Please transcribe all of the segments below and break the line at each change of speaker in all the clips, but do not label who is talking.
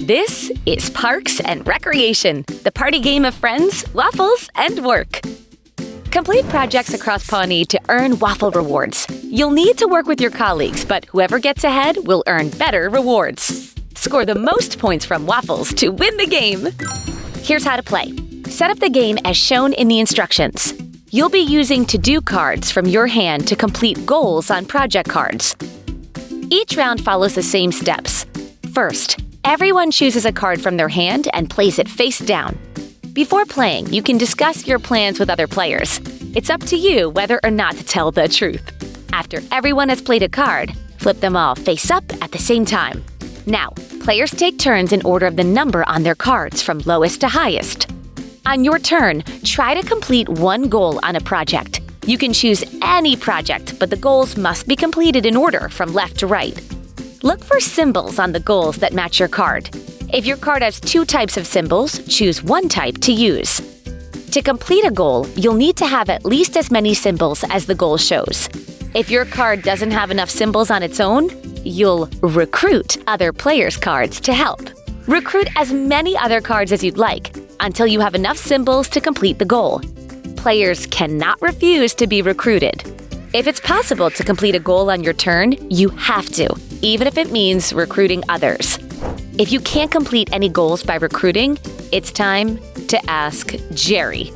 This is Parks and Recreation, the party game of friends, waffles, and work. Complete projects across Pawnee to earn Waffle Rewards. You'll need to work with your colleagues, but whoever gets ahead will earn better rewards. Score the most points from Waffles to win the game. Here's how to play. Set up the game as shown in the instructions. You'll be using to-do cards from your hand to complete goals on project cards. Each round follows the same steps. First, everyone chooses a card from their hand and plays it face down. Before playing, you can discuss your plans with other players. It's up to you whether or not to tell the truth. After everyone has played a card, flip them all face up at the same time. Now, players take turns in order of the number on their cards from lowest to highest. On your turn, try to complete one goal on a project. You can choose any project, but the goals must be completed in order from left to right. Look for symbols on the goals that match your card. If your card has two types of symbols, choose one type to use. To complete a goal, you'll need to have at least as many symbols as the goal shows. If your card doesn't have enough symbols on its own, you'll recruit other players' cards to help. Recruit as many other cards as you'd like until you have enough symbols to complete the goal. Players cannot refuse to be recruited. If it's possible to complete a goal on your turn, you have to, even if it means recruiting others. If you can't complete any goals by recruiting, it's time to ask Jerry.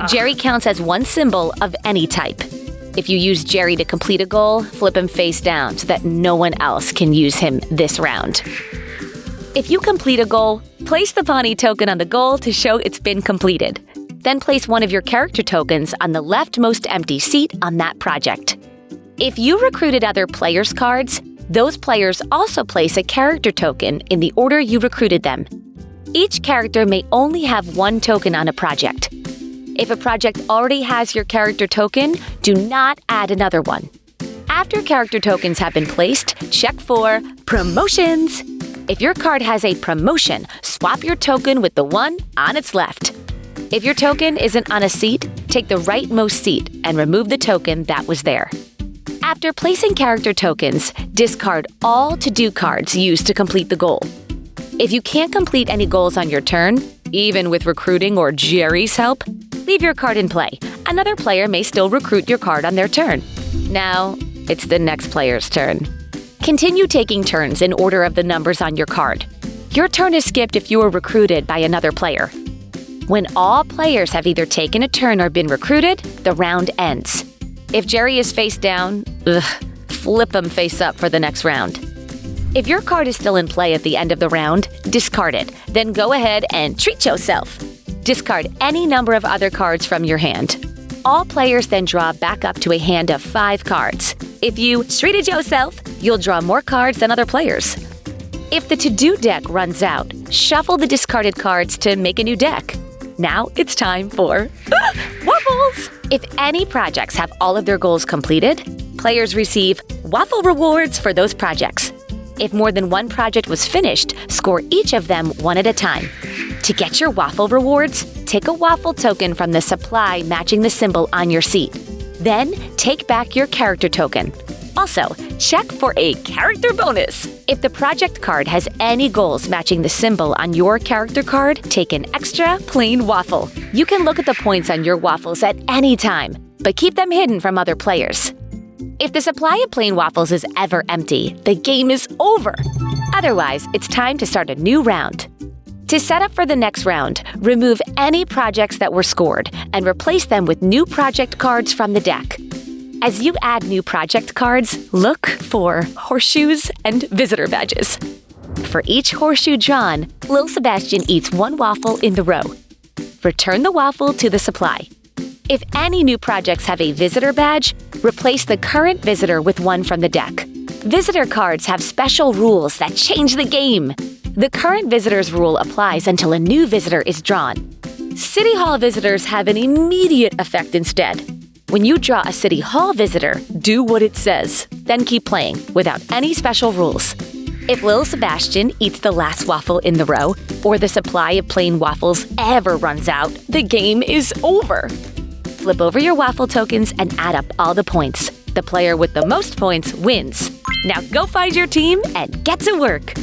Jerry counts as one symbol of any type. If you use Jerry to complete a goal, flip him face down so that no one else can use him this round. If you complete a goal, place the Pawnee token on the goal to show it's been completed. Then place one of your character tokens on the leftmost empty seat on that project. If you recruited other players' cards, those players also place a character token in the order you recruited them. Each character may only have one token on a project. If a project already has your character token, do not add another one. After character tokens have been placed, check for promotions. If your card has a promotion, swap your token with the one on its left. If your token isn't on a seat, take the rightmost seat and remove the token that was there. After placing character tokens, discard all to-do cards used to complete the goal. If you can't complete any goals on your turn, even with recruiting or Jerry's help, leave your card in play. Another player may still recruit your card on their turn. Now, it's the next player's turn. Continue taking turns in order of the numbers on your card. Your turn is skipped if you were recruited by another player. When all players have either taken a turn or been recruited, the round ends. If Jerry is face down, flip him face up for the next round. If your card is still in play at the end of the round, discard it. Then go ahead and treat yourself. Discard any number of other cards from your hand. All players then draw back up to a hand of 5 cards. If you treated yourself, you'll draw more cards than other players. If the to-do deck runs out, shuffle the discarded cards to make a new deck. Now it's time for Waffles! If any projects have all of their goals completed, players receive Waffle Rewards for those projects. If more than one project was finished, score each of them one at a time. To get your Waffle Rewards, take a waffle token from the supply matching the symbol on your seat. Then, take back your character token. Also, check for a character bonus. If the project card has any goals matching the symbol on your character card, take an extra plain waffle. You can look at the points on your waffles at any time, but keep them hidden from other players. If the supply of plain waffles is ever empty, the game is over. Otherwise, it's time to start a new round. To set up for the next round, remove any projects that were scored and replace them with new project cards from the deck. As you add new project cards, look for horseshoes and visitor badges. For each horseshoe drawn, Li'l Sebastian eats one waffle in the row. Return the waffle to the supply. If any new projects have a visitor badge, replace the current visitor with one from the deck. Visitor cards have special rules that change the game. The current visitor's rule applies until a new visitor is drawn. City Hall visitors have an immediate effect instead. When you draw a City Hall visitor, do what it says, then keep playing without any special rules. If Li'l Sebastian eats the last waffle in the row, or the supply of plain waffles ever runs out, the game is over. Flip over your waffle tokens and add up all the points. The player with the most points wins. Now go find your team and get to work!